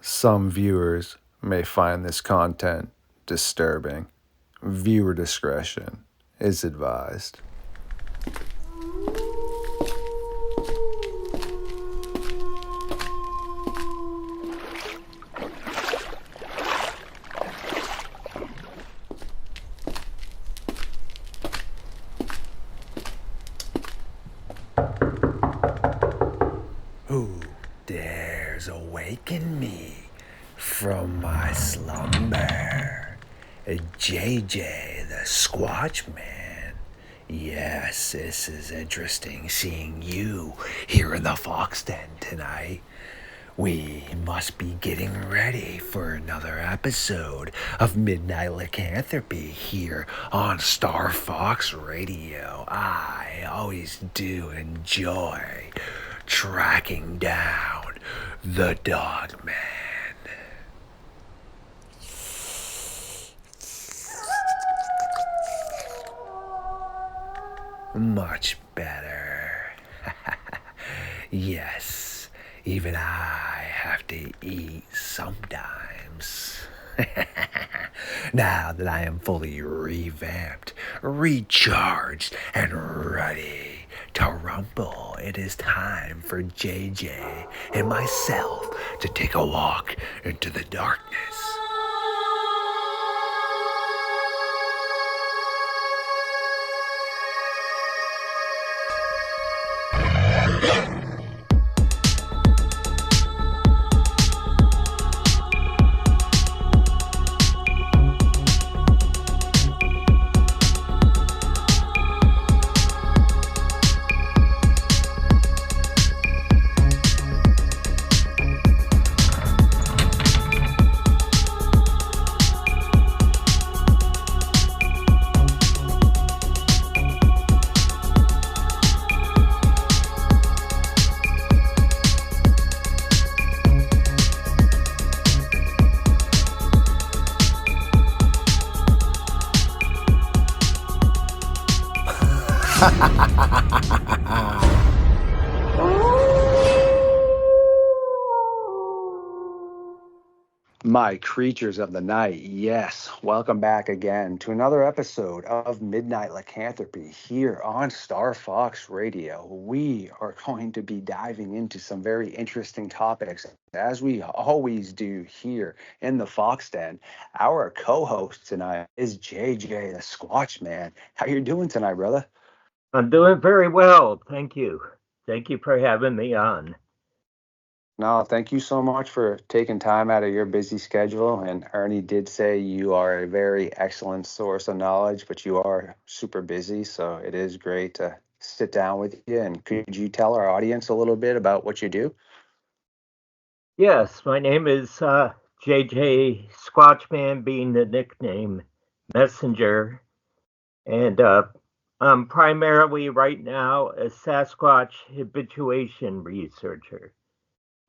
Some viewers may find this content disturbing. Viewer discretion is advised. Who dares awaken me from my slumber? JJ the Squatch Man. Yes, this is interesting seeing you here in the Fox Den tonight. We must be getting ready for another episode of Midnight Lycanthropy here on StarFox Radio. I always do enjoy tracking down the Dogman. Much better. Yes, even I have to eat sometimes. Now that I am fully revamped, recharged, and ready to rumble, it is time for JJ and myself to take a walk into the darkness. My creatures of the night, yes, welcome back again to another episode of Midnight Lycanthropy here on Star Fox Radio. We are going to be diving into some very interesting topics, as we always do here in the Fox Den. Our co-host tonight is JJ the Squatch Man. How you doing tonight, brother? I'm doing very well, thank you. Thank you for having me on. No, thank you so much for taking time out of your busy schedule. And Ernie did say you are a very excellent source of knowledge, but you are super busy. So it is great to sit down with you. And could you tell our audience a little bit about what you do? Yes, my name is JJ Squatchman, being the nickname messenger. And I'm primarily right now a Sasquatch habituation researcher,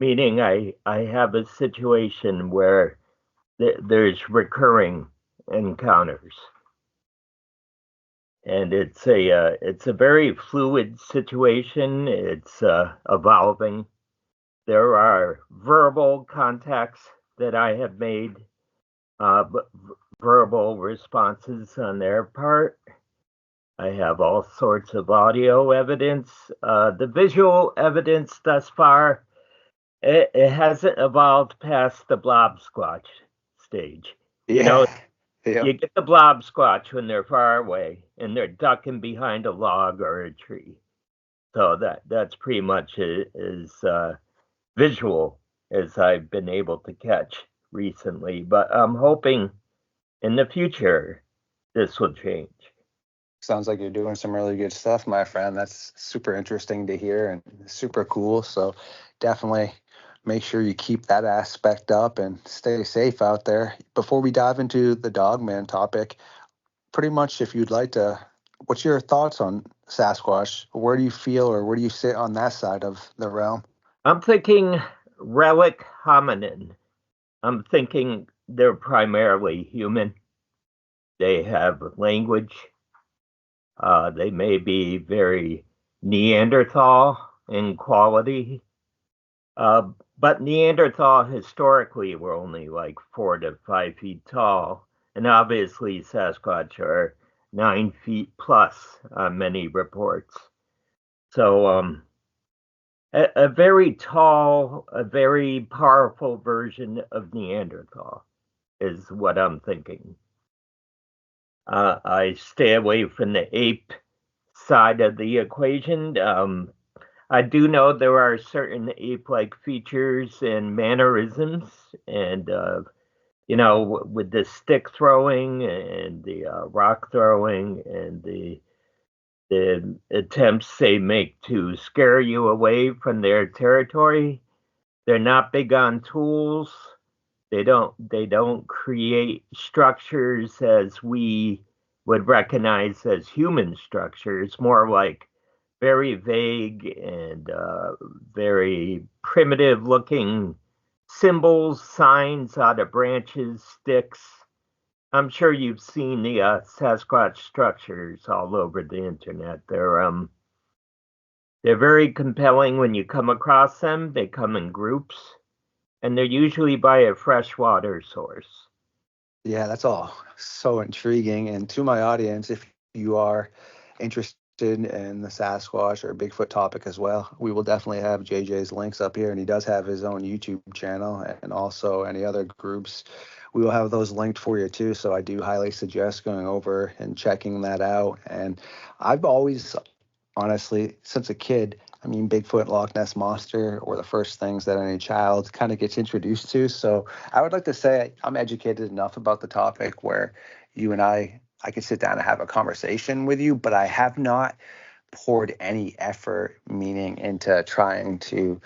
meaning I have a situation where there's recurring encounters. And it's a very fluid situation. It's evolving. There are verbal contacts that I have made, verbal responses on their part. I have all sorts of audio evidence. The visual evidence thus far, it hasn't evolved past the blob squatch stage. You know, Yeah. you get the blob squatch when they're far away and they're ducking behind a log or a tree. So that's pretty much as visual as I've been able to catch recently. But I'm hoping in the future this will change. Sounds like you're doing some really good stuff, my friend. That's super interesting to hear and super cool. So definitely make sure you keep that aspect up and stay safe out there. Before we dive into the Dogman topic, pretty much if you'd like to, what's your thoughts on Sasquatch? Where do you feel or where do you sit on that side of the realm? I'm thinking relic hominin. I'm thinking they're primarily human. They have language. They may be very Neanderthal in quality. But Neanderthal historically were only like 4 to 5 feet tall, and obviously Sasquatch are 9 feet plus on many reports. So a very tall, a very powerful version of Neanderthal is what I'm thinking. I stay away from the ape side of the equation. I do know there are certain ape-like features and mannerisms, and with the stick throwing and the rock throwing and the attempts they make to scare you away from their territory. They're not big on tools. They don't create structures as we would recognize as human structures, more like very vague and very primitive looking symbols, signs out of branches, sticks. I'm sure you've seen the Sasquatch structures all over the internet. They're very compelling when you come across them. They come in groups, and they're usually by a freshwater source. Yeah, that's all so intriguing. And to my audience, if you are interested in the Sasquatch or Bigfoot topic as well, we will definitely have JJ's links up here. And he does have his own YouTube channel and also any other groups. We will have those linked for you too. So I do highly suggest going over and checking that out. And I've always, honestly, since a kid, I mean, Bigfoot, Loch Ness Monster were the first things that any child kind of gets introduced to. So I would like to say I'm educated enough about the topic where you and I could sit down and have a conversation with you, but I have not poured any effort, meaning into trying to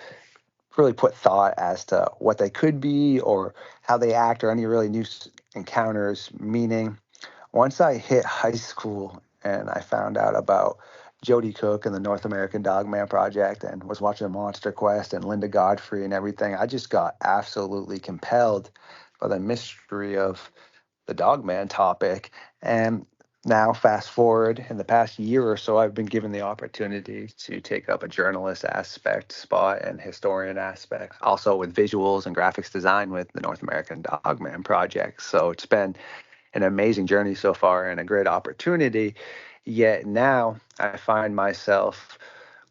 really put thought as to what they could be or how they act or any really new encounters, meaning once I hit high school and I found out about Jody Cook and the North American Dogman Project and was watching Monster Quest and Linda Godfrey and everything, I just got absolutely compelled by the mystery of the Dogman topic. And now, fast forward in the past year or so, I've been given the opportunity to take up a journalist aspect spot and historian aspect, also with visuals and graphics design with the North American Dogman Project. So it's been an amazing journey so far and a great opportunity. Yet now I find myself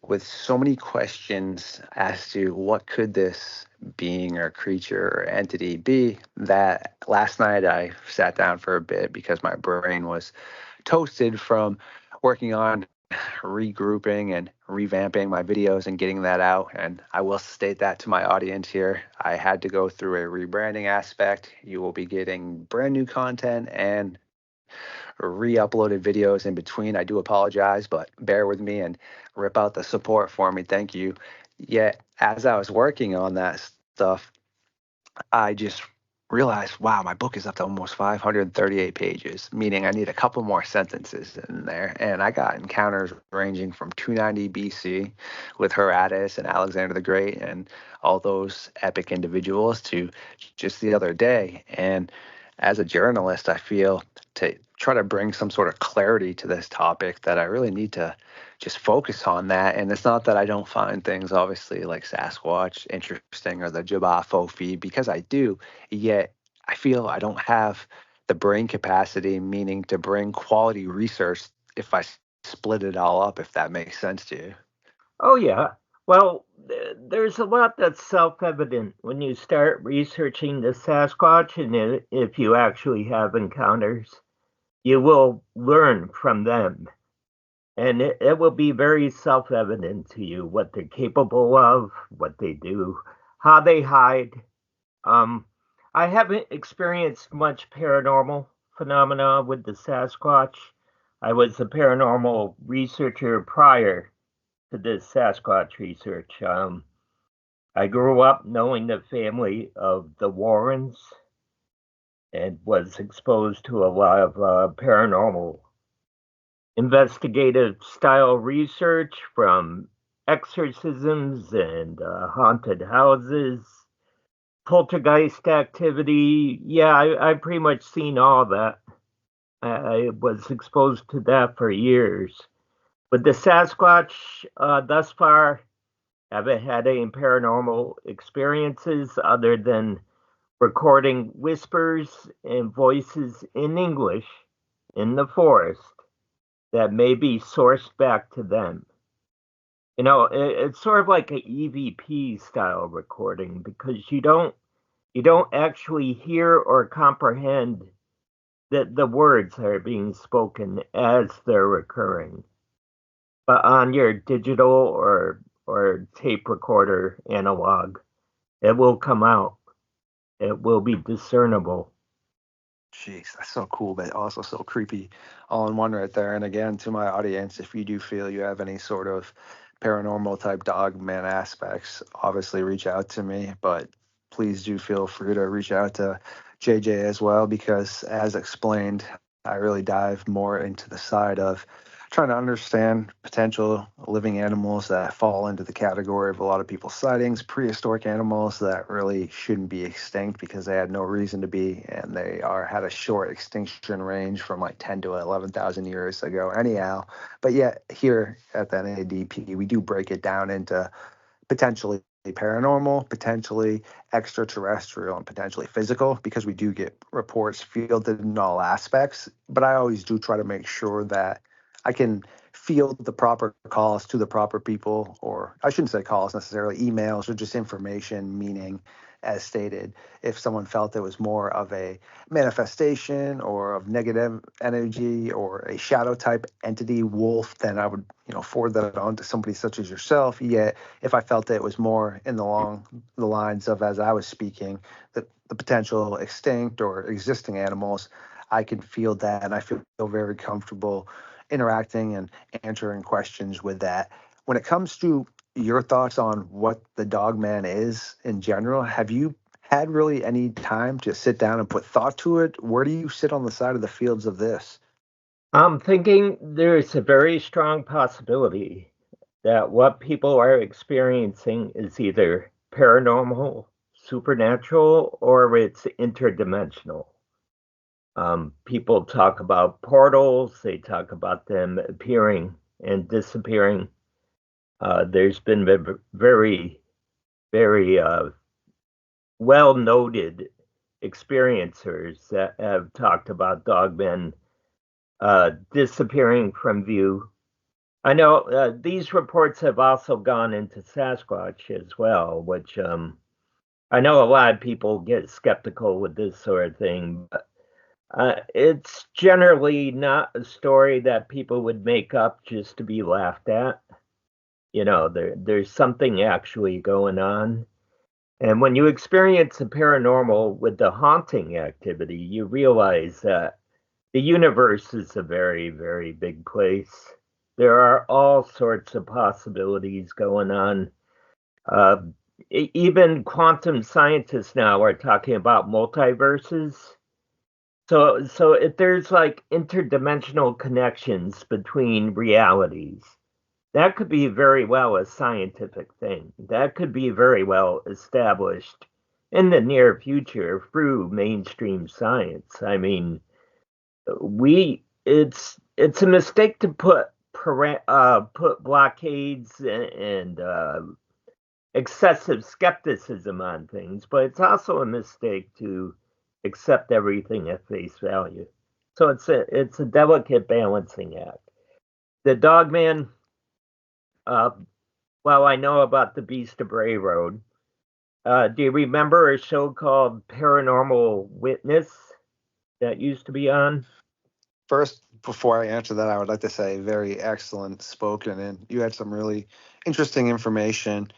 with so many questions as to what could this being or creature or entity be, that last night I sat down for a bit because my brain was toasted from working on regrouping and revamping my videos and getting that out. And I will state that to my audience here. I had to go through a rebranding aspect. You will be getting brand new content and re-uploaded videos in between. I do apologize, but bear with me and rip out the support for me. Thank you. Yet as I was working on that stuff, I just realized, wow, my book is up to almost 538 pages, meaning I need a couple more sentences in there. And I got encounters ranging from 290 BC with Herodotus and Alexander the Great and all those epic individuals to just the other day. And as a journalist, I feel to try to bring some sort of clarity to this topic that I really need to just focus on that. And it's not that I don't find things obviously like Sasquatch interesting or the Jabba feed, because I do, yet I feel I don't have the brain capacity, meaning to bring quality research if I split it all up, if that makes sense to you. Oh, yeah. Well, there's a lot that's self-evident when you start researching the Sasquatch, and if you actually have encounters, you will learn from them. And it will be very self-evident to you what they're capable of, what they do, how they hide. Um, I haven't experienced much paranormal phenomena with the Sasquatch. I was a paranormal researcher prior to this Sasquatch research. I grew up knowing the family of the Warrens and was exposed to a lot of paranormal investigative style research, from exorcisms and haunted houses, poltergeist activity. Yeah, I've pretty much seen all that. I was exposed to that for years. But the Sasquatch, thus far, Haven't had any paranormal experiences other than recording whispers and voices in English in the forest that may be sourced back to them. It's sort of like an EVP style recording because you don't actually hear or comprehend the words that are being spoken as they're occurring. But on your digital or tape recorder analog, it will come out. It will be discernible. Jeez, that's so cool, but also so creepy all in one right there. And again, to my audience, if you do feel you have any sort of paranormal type Dogman aspects, obviously reach out to me. But please do feel free to reach out to JJ as well, because as explained, I really dive more into the side of trying to understand potential living animals that fall into the category of a lot of people's sightings, prehistoric animals that really shouldn't be extinct because they had no reason to be, and they are had a short extinction range from like 10 to 11,000 years ago anyhow. But yet here at the NADP, we do break it down into potentially paranormal, potentially extraterrestrial, and potentially physical, because we do get reports fielded in all aspects. But I always do try to make sure that I can field the proper calls to the proper people, or I shouldn't say calls necessarily, emails or just information, meaning, as stated, if someone felt it was more of a manifestation or of negative energy or a shadow type entity wolf, then I would, forward that on to somebody such as yourself. Yet if I felt it was more in the lines of, as I was speaking, the potential extinct or existing animals, I can feel that, and I feel very comfortable interacting and answering questions with that. When it comes to your thoughts on what the Dogman is in general, have you had really any time to sit down and put thought to it? Where do you sit on the side of the fields of this? I'm thinking there's a very strong possibility that what people are experiencing is either paranormal, supernatural, or it's interdimensional. People talk about portals, they talk about them appearing and disappearing. There's been very, very well noted experiencers that have talked about dogmen disappearing from view. I know these reports have also gone into Sasquatch as well, which I know a lot of people get skeptical with this sort of thing, but it's generally not a story that people would make up just to be laughed at. There's something actually going on. And when you experience the paranormal with the haunting activity, you realize that the universe is a very, very big place. There are all sorts of possibilities going on. Uh, Even quantum scientists now are talking about multiverses. So if there's like interdimensional connections between realities, that could be very well a scientific thing. That could be very well established in the near future through mainstream science. I mean, we it's a mistake to put blockades and excessive skepticism on things, but it's also a mistake to accept everything at face value. So it's a delicate balancing act. The Dogman, uh, well, I know about the Beast of Bray Road. Do you remember a show called Paranormal Witness that used to be on? First, before I answer that, I would like to say very excellent spoken, and you had some really interesting information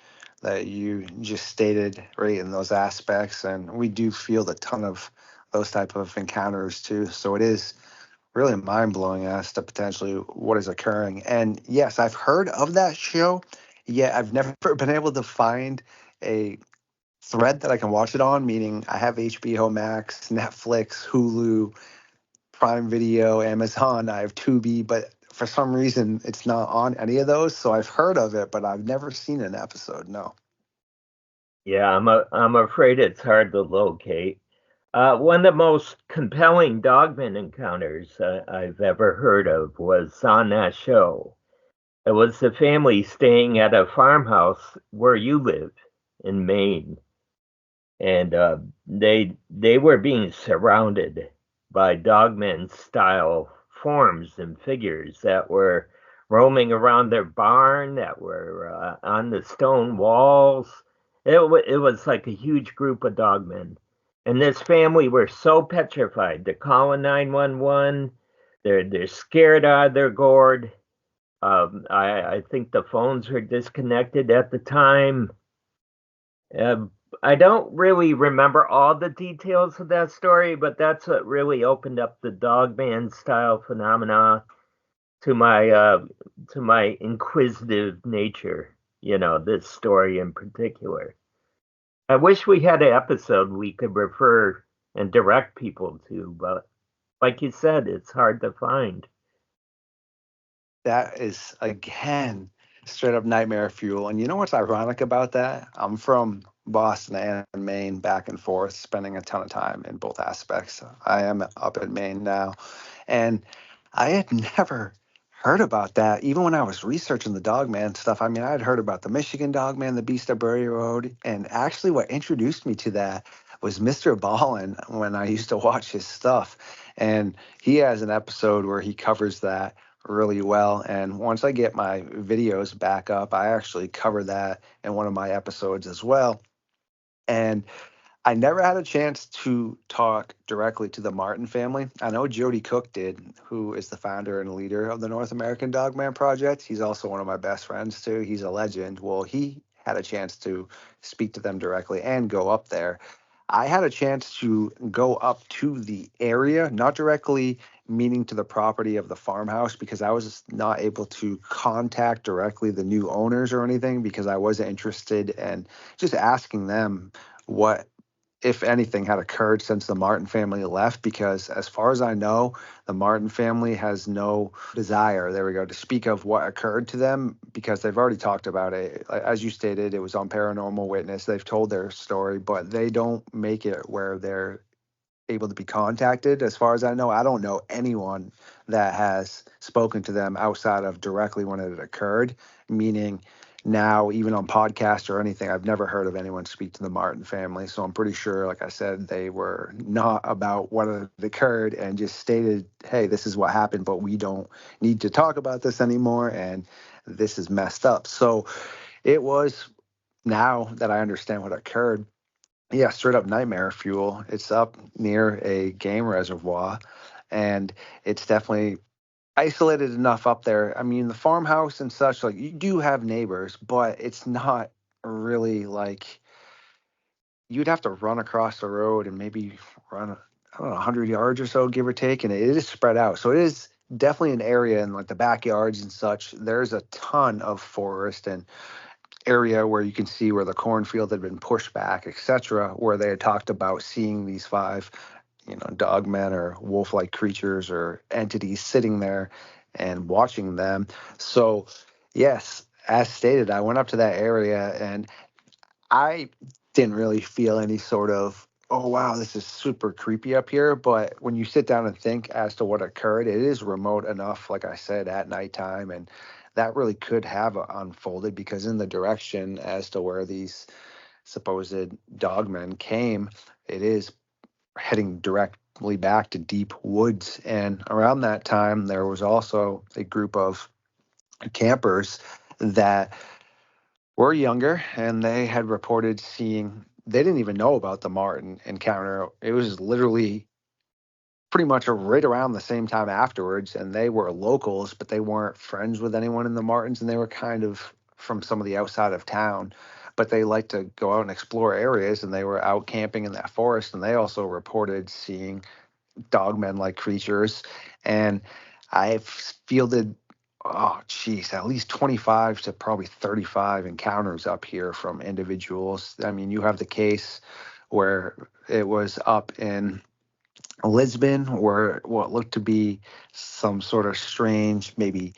that you just stated right in those aspects, and we do feel a ton of those type of encounters too. So it is really mind blowing as to potentially what is occurring. And yes, I've heard of that show, yet I've never been able to find a thread that I can watch it on. Meaning, I have HBO Max, Netflix, Hulu, Prime Video, Amazon, I have Tubi, but for some reason it's not on any of those. So I've heard of it, but I've never seen an episode. No. Yeah, I'm afraid it's hard to locate. One of the most compelling Dogman encounters I've ever heard of was on that show. It was the family staying at a farmhouse where you live in Maine, and they were being surrounded by Dogman style forms and figures that were roaming around their barn, that were on the stone walls. It was like a huge group of dogmen. And this family were so petrified. They're calling 911. They're scared out of their gourd. I think the phones were disconnected at the time. Uh, I don't really remember all the details of that story, but that's what really opened up the Dogman style phenomena to my inquisitive nature. This story in particular. I wish we had an episode we could refer and direct people to, but like you said, it's hard to find. That is, again, straight up nightmare fuel. And you know what's ironic about that? I'm from Boston and Maine, back and forth, spending a ton of time in both aspects. I am up in Maine now. And I had never heard about that. Even when I was researching the Dogman stuff, I mean, I had heard about the Michigan Dogman, the Beast of Bury Road. And actually, what introduced me to that was Mr. Ballin when I used to watch his stuff. And he has an episode where he covers that really well. And once I get my videos back up, I actually cover that in one of my episodes as well. And I never had a chance to talk directly to the Martin family. I know Jody Cook did, who is the founder and leader of the North American Dogman Project. He's also one of my best friends, too. He's a legend. Well, he had a chance to speak to them directly and go up there. I had a chance to go up to the area, not directly meaning to the property of the farmhouse, because I was not able to contact directly the new owners or anything, because I wasn't interested in just asking them what, if anything, had occurred since the Martin family left, because as far as I know, the Martin family has no desire, there we go, to speak of what occurred to them, because they've already talked about it. As you stated, it was on Paranormal Witness. They've told their story, but they don't make it where they're able to be contacted. As far as I know, I don't know anyone that has spoken to them outside of directly when it had occurred, meaning now, even on podcast or anything, I've never heard of anyone speak to the Martin family. So I'm pretty sure, like I said, they were not about what had occurred and just stated, hey, this is what happened, but we don't need to talk about this anymore. And this is messed up. So it was, now that I understand what occurred, yeah, straight up nightmare fuel. It's up near a game reservoir, and it's definitely isolated enough up there. I mean, the farmhouse and such, like, you do have neighbors, but it's not really like, you'd have to run across the road and maybe run, I don't know, 100 yards or so, give or take, and it is spread out. So it is definitely an area in like the backyards and such. There's a ton of forest and area where you can see where the cornfield had been pushed back, etc., where they had talked about seeing these five, dogmen or wolf-like creatures or entities sitting there and watching them. So, yes, as stated, I went up to that area and I didn't really feel any sort of, oh wow, this is super creepy up here. But when you sit down and think as to what occurred, it is remote enough, like I said, at nighttime, and that really could have unfolded, because in the direction as to where these supposed dogmen came, it is heading directly back to deep woods. And around that time, there was also a group of campers that were younger, and they had reported seeing, they didn't even know about the Martin encounter. It was literally pretty much right around the same time afterwards, and they were locals, but they weren't friends with anyone in the Martins, and they were kind of from some of the outside of town, but they liked to go out and explore areas, and they were out camping in that forest, and they also reported seeing dogmen like creatures. And I've fielded, oh geez, at least 25 to probably 35 encounters up here from individuals. I mean, you have the case where it was up in Lisbon, where what looked to be some sort of strange, maybe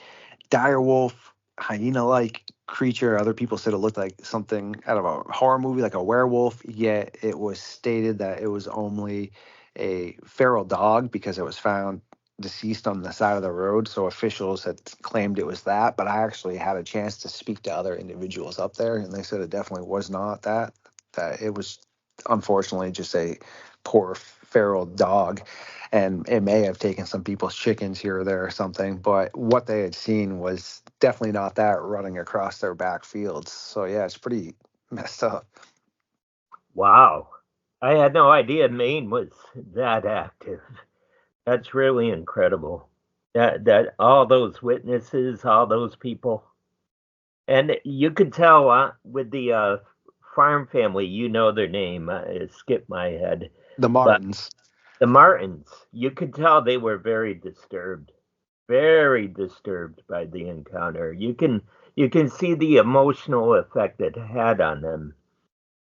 direwolf, hyena-like creature. Other people said it looked like something out of a horror movie, like a werewolf. Yet it was stated that it was only a feral dog, because it was found deceased on the side of the road, so officials had claimed it was that, but I actually had a chance to speak to other individuals up there, and they said it definitely was not that, that it was unfortunately just a poor feral dog, and it may have taken some people's chickens here or there or something, but what they had seen was definitely not that running across their back fields. So yeah, it's pretty messed up. Wow. I had no idea Maine was that active. That's really incredible. That all those witnesses, all those people, and you could tell with the farm family. You know their name. It skipped my head, The but Martins. the Martins. You could tell they were very disturbed by the encounter. You can see the emotional effect it had on them.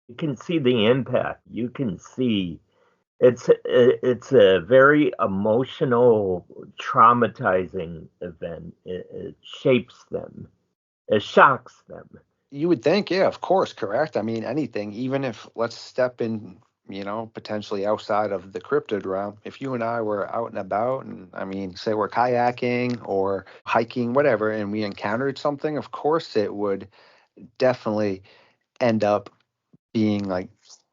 You can see the impact. You can see it's a very emotional, traumatizing event. It shapes them. It shocks them. You would think, yeah, of course, correct. I mean, anything, even if let's step in, potentially outside of the cryptid realm. If you and I were out and about, and I mean, say we're kayaking or hiking, whatever, and we encountered something, of course, it would definitely end up being like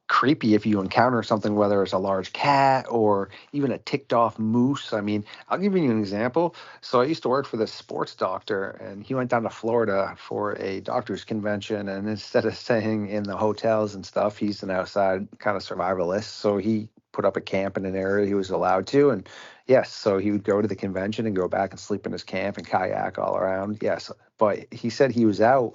creepy if you encounter something, whether it's a large cat or even a ticked off moose. I mean, I'll give you an example. So I used to work for this sports doctor, and he went down to Florida for a doctor's convention. And instead of staying in the hotels and stuff, he's an outside kind of survivalist. So he put up a camp in an area he was allowed to. And yes, so he would go to the convention and go back and sleep in his camp and kayak all around. Yes. But he said he was out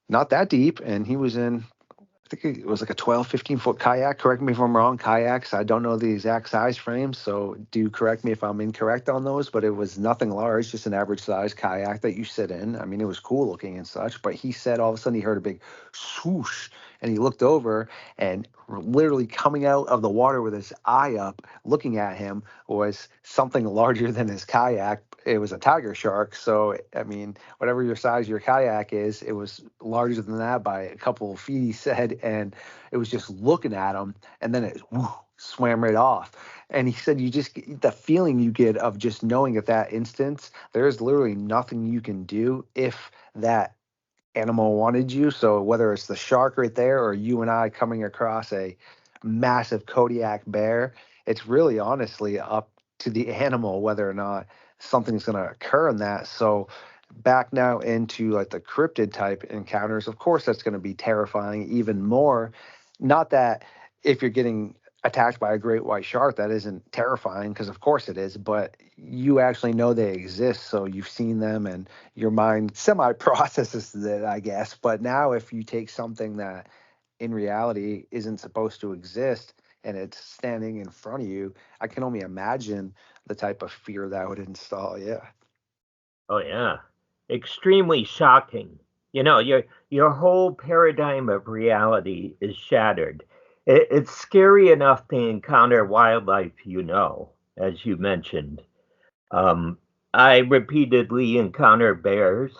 not that deep, and he was in, I think it was like a 12, 15-foot kayak. Correct me if I'm wrong. Kayaks, I don't know the exact size frames, so do correct me if I'm incorrect on those, but it was nothing large, just an average size kayak that you sit in. I mean, it was cool looking and such, but he said all of a sudden he heard a big swoosh, and he looked over, and literally coming out of the water with his eye up, looking at him, was something larger than his kayak. It was a tiger shark. So, I mean, whatever your size your kayak is, it was larger than that by a couple of feet, he said. And it was just looking at him, and then it swam right off. And he said, you just get the feeling you get of just knowing at that instance, there's literally nothing you can do if that animal wanted you. So whether it's the shark right there or you and I coming across a massive Kodiak bear, it's really honestly up to the animal whether or not something's going to occur in that. So back now into like the cryptid type encounters, of course that's going to be terrifying even more. Not that if you're getting attacked by a great white shark that isn't terrifying, because of course it is, but you actually know they exist, so you've seen them and your mind semi processes it, I guess. But now if you take something that in reality isn't supposed to exist and it's standing in front of you, I can only imagine the type of fear that would install. Yeah. Oh yeah, extremely shocking. Your whole paradigm of reality is shattered. It's scary enough to encounter wildlife, as you mentioned. Um, I repeatedly encounter bears.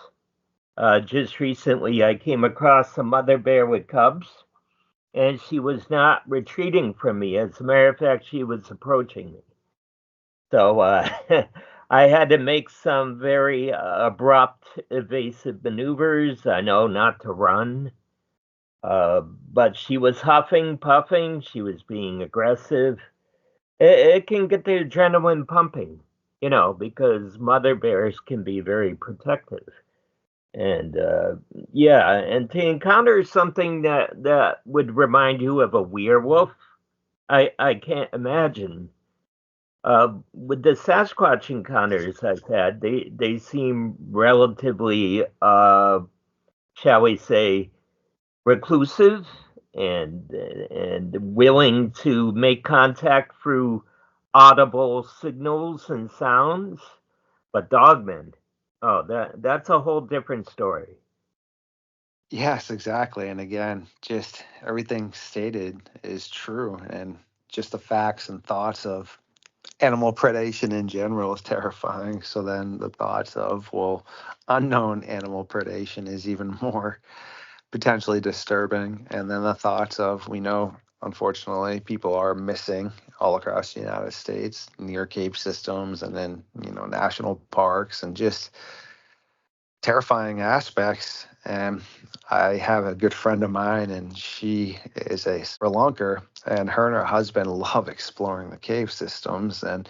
Just recently, I came across a mother bear with cubs, and she was not retreating from me. As a matter of fact, she was approaching me. So I had to make some very abrupt, evasive maneuvers. I know not to run, but she was huffing, puffing. She was being aggressive. It can get the adrenaline pumping, because mother bears can be very protective. And yeah, and to encounter something that would remind you of a werewolf, I can't imagine. With the Sasquatch encounters I've had, they seem relatively, shall we say, reclusive and willing to make contact through audible signals and sounds. But Dogman, oh, that's a whole different story. Yes, exactly. And again, just everything stated is true. And just the facts and thoughts of animal predation in general is terrifying. So then the thoughts of, well, unknown animal predation is even more potentially disturbing. And then the thoughts of, we know, unfortunately, people are missing all across the United States, near cave systems, and then national parks, and just terrifying aspects. And I have a good friend of mine, and she is a spelunker, and her husband love exploring the cave systems, and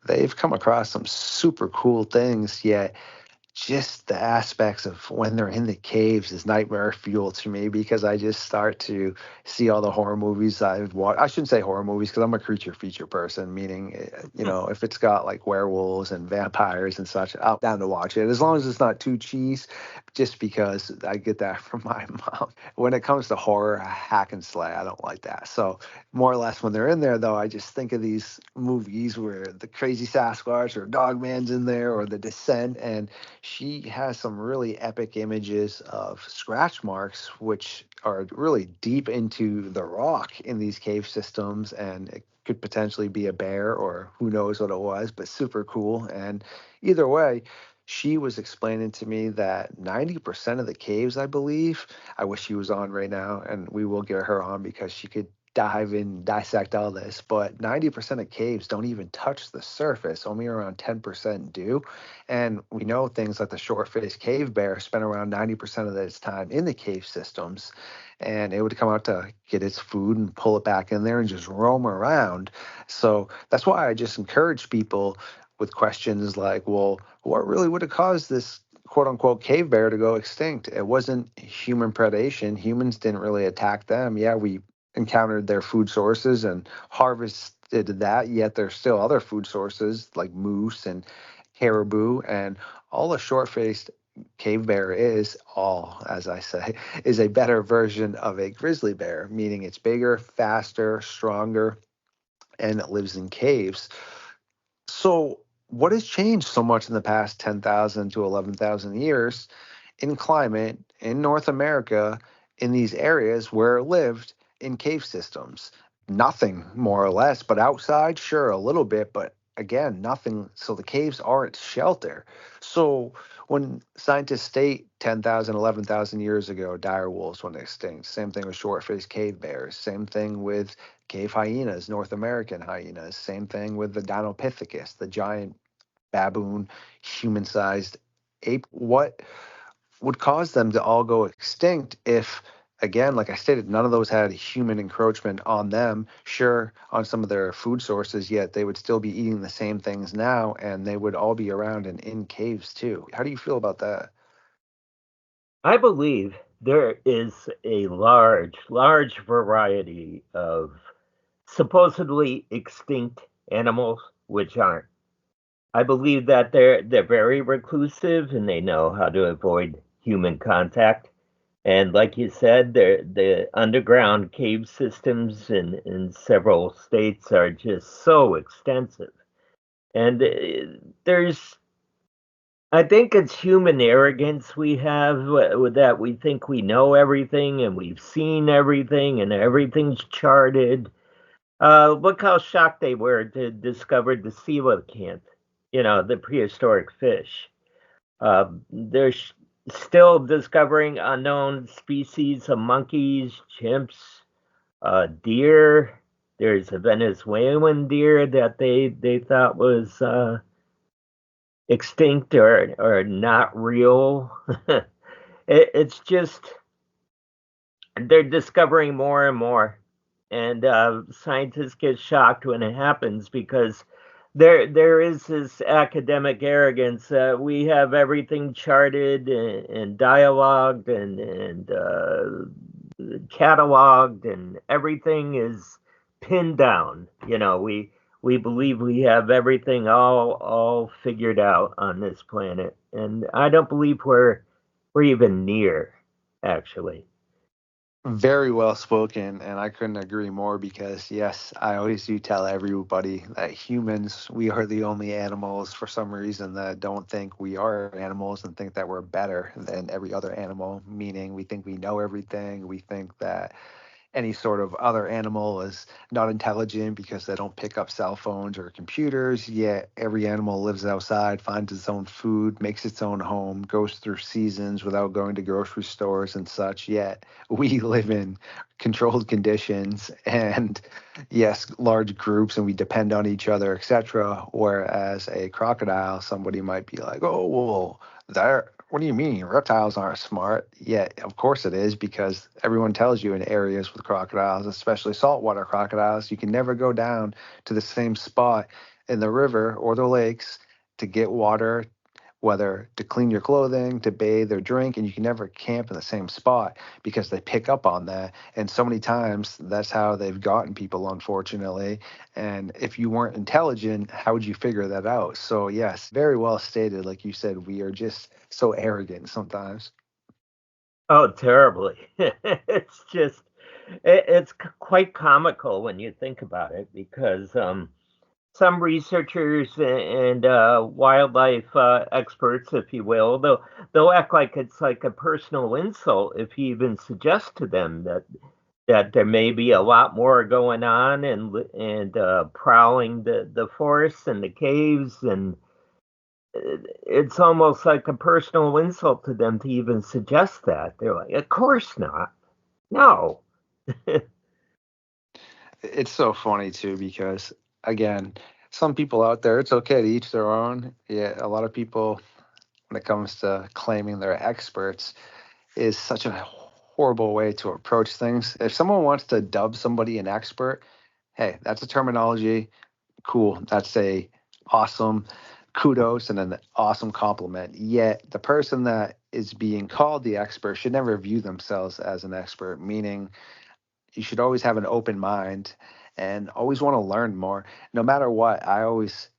they've come across some super cool things. Yet just the aspects of when they're in the caves is nightmare fuel to me, because I just start to see all the horror movies I've watched. I shouldn't say horror movies because I'm a creature feature person, meaning, if it's got like werewolves and vampires and such, I'm down to watch it as long as it's not too cheese, just because I get that from my mom. When it comes to horror, hack and slay, I don't like that. So more or less when they're in there, though, I just think of these movies where the crazy Sasquatch or Dogman's in there, or The Descent, and she has some really epic images of scratch marks, which are really deep into the rock in these cave systems. And it could potentially be a bear, or who knows what it was, but super cool. And either way, she was explaining to me that 90% of the caves, I believe, I wish she was on right now, and we will get her on because she could dive in, dissect all this, but 90% of caves don't even touch the surface. Only around 10% do. And we know things like the short-faced cave bear spent around 90% of its time in the cave systems, and it would come out to get its food and pull it back in there and just roam around. So that's why I just encourage people with questions like, well, what really would have caused this quote unquote cave bear to go extinct? It wasn't human predation. Humans didn't really attack them. Yeah, we encountered their food sources and harvested that, yet there's still other food sources like moose and caribou, and all a short-faced cave bear is, all as I say, is a better version of a grizzly bear, meaning it's bigger, faster, stronger, and it lives in caves. So what has changed so much in the past 10,000 to 11,000 years in climate in North America, in these areas where it lived in cave systems? Nothing, more or less, but outside, sure, a little bit, but again, nothing. So the caves are its shelter. So when scientists state 10,000, 11,000 years ago, dire wolves went extinct, same thing with short-faced cave bears, same thing with cave hyenas, North American hyenas, same thing with the Dinopithecus, the giant baboon, human-sized ape. What would cause them to all go extinct if, again, like I stated, none of those had human encroachment on them? Sure, on some of their food sources, yet they would still be eating the same things now, and they would all be around and in caves too. How do you feel about that? I believe there is a large variety of supposedly extinct animals which aren't. I believe that they're very reclusive and they know how to avoid human contact. And like you said, the underground cave systems in several states are just so extensive. And I think it's human arrogance we have with that we think we know everything and we've seen everything and everything's charted. Look how shocked they were to discover the coelacanth, the prehistoric fish. They're still discovering unknown species of monkeys, chimps, deer. There's a Venezuelan deer that they thought was extinct or not real. It's just they're discovering more and more, and scientists get shocked when it happens because there is this academic arrogance. We have everything charted and dialogued and cataloged, and everything is pinned down. We believe we have everything all figured out on this planet, and I don't believe we're even near, actually. Very well spoken, and I couldn't agree more, because yes, I always do tell everybody that humans, we are the only animals for some reason that don't think we are animals and think that we're better than every other animal, meaning we think we know everything. We think that any sort of other animal is not intelligent because they don't pick up cell phones or computers. Yet every animal lives outside, finds its own food, makes its own home, goes through seasons without going to grocery stores and such. Yet we live in controlled conditions and yes, large groups, and we depend on each other, etc. Whereas a crocodile, somebody might be like, oh, well, there. What do you mean? Reptiles aren't smart. Yeah, of course it is, because everyone tells you in areas with crocodiles, especially saltwater crocodiles, you can never go down to the same spot in the river or the lakes to get water, whether to clean your clothing, to bathe or drink, and you can never camp in the same spot because they pick up on that. And so many times that's how they've gotten people, unfortunately. And if you weren't intelligent, how would you figure that out? So, yes, very well stated. Like you said, we are just so arrogant sometimes. Oh, terribly. It's just, it's quite comical when you think about it because some researchers and wildlife experts, if you will, they'll act like it's like a personal insult if you even suggest to them that there may be a lot more going on and prowling the forests and the caves, and it's almost like a personal insult to them to even suggest that. They're like, of course not. No. It's so funny too because, again, some people out there, it's okay to each their own. Yeah, a lot of people, when it comes to claiming they're experts, is such a horrible way to approach things. If someone wants to dub somebody an expert, hey, that's a terminology. Cool. That's a awesome kudos and an awesome compliment. Yet the person that is being called the expert should never view themselves as an expert, meaning you should always have an open mind and always want to learn more. No matter what, I always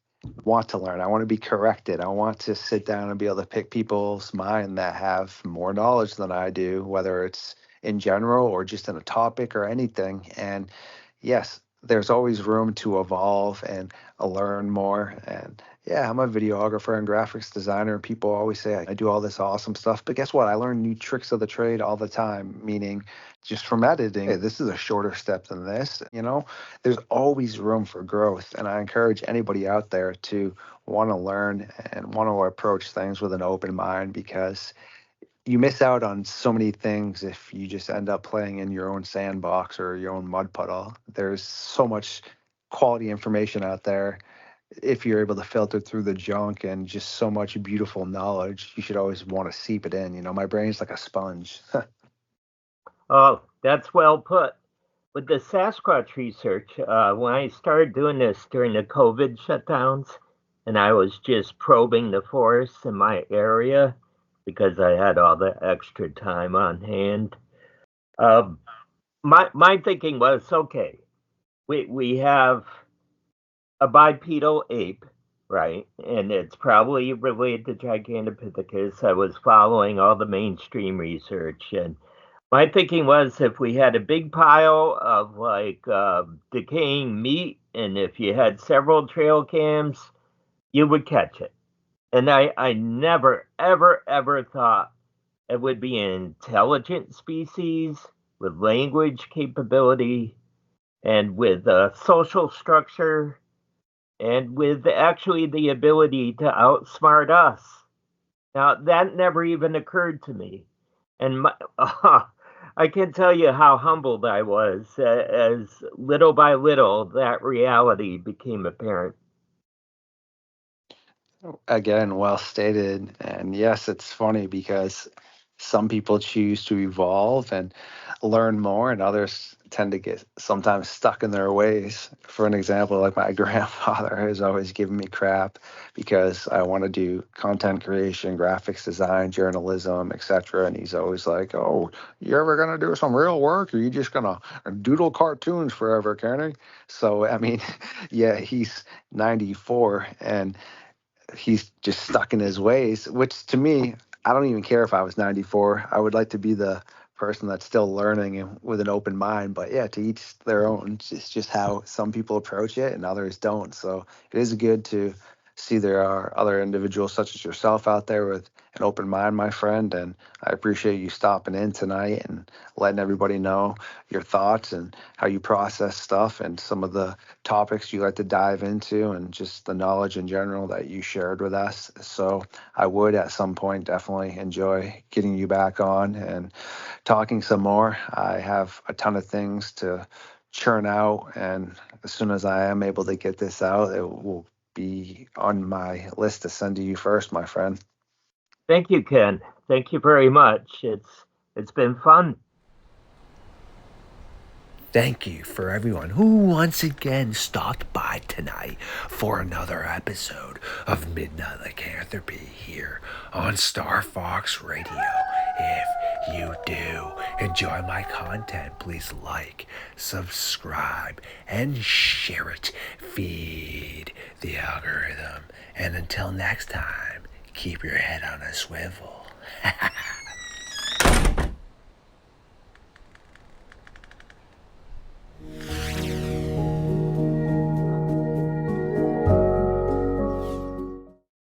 want to learn. I want to be corrected. I want to sit down and be able to pick people's mind that have more knowledge than I do, whether it's in general or just in a topic or anything. And yes, there's always room to evolve and learn more. And yeah, I'm a videographer and graphics designer. And people always say I do all this awesome stuff. But guess what? I learn new tricks of the trade all the time, meaning just from editing, hey, this is a shorter step than this. There's always room for growth. And I encourage anybody out there to want to learn and want to approach things with an open mind, because you miss out on so many things if you just end up playing in your own sandbox or your own mud puddle. There's so much quality information out there if you're able to filter through the junk, and just so much beautiful knowledge. You should always want to seep it in. My brain's like a sponge. Oh, that's well put. With the Sasquatch research, when I started doing this during the COVID shutdowns, and I was just probing the forests in my area because I had all the extra time on hand, um, my thinking was, okay, we have a bipedal ape, right? And it's probably related to Gigantopithecus. I was following all the mainstream research, and my thinking was if we had a big pile of like decaying meat, and if you had several trail cams, you would catch it. And I never, ever, ever thought it would be an intelligent species with language capability and with a social structure and with actually the ability to outsmart us. Now, that never even occurred to me. And I can tell you how humbled I was as little by little that reality became apparent. Again, well stated. And yes, it's funny because some people choose to evolve and learn more, and others tend to get sometimes stuck in their ways. For an example, like my grandfather has always given me crap because I want to do content creation, graphics design, journalism, etc. And he's always like, "Oh, you ever gonna do some real work, or you just gonna doodle cartoons forever, Kenny?" So I mean, yeah, he's 94 and he's just stuck in his ways, which to me, I don't even care if I was 94. I would like to be the person that's still learning and with an open mind. But yeah, to each their own. It's just how some people approach it and others don't. So it is good to see there are other individuals such as yourself out there with an open mind, my friend, and I appreciate you stopping in tonight and letting everybody know your thoughts and how you process stuff and some of the topics you like to dive into and just the knowledge in general that you shared with us. So I would at some point definitely enjoy getting you back on and talking some more. I have a ton of things to churn out, and as soon as I am able to get this out, it will be on my list to send to you first, my friend. Thank you, Ken. Thank you very much. It's been fun. Thank you for everyone who once again stopped by tonight for another episode of Midnight Lycanthropy here on StarFox Radio. If you do enjoy my content, please like, subscribe, and share it. Feed the algorithm. And until next time, keep your head on a swivel.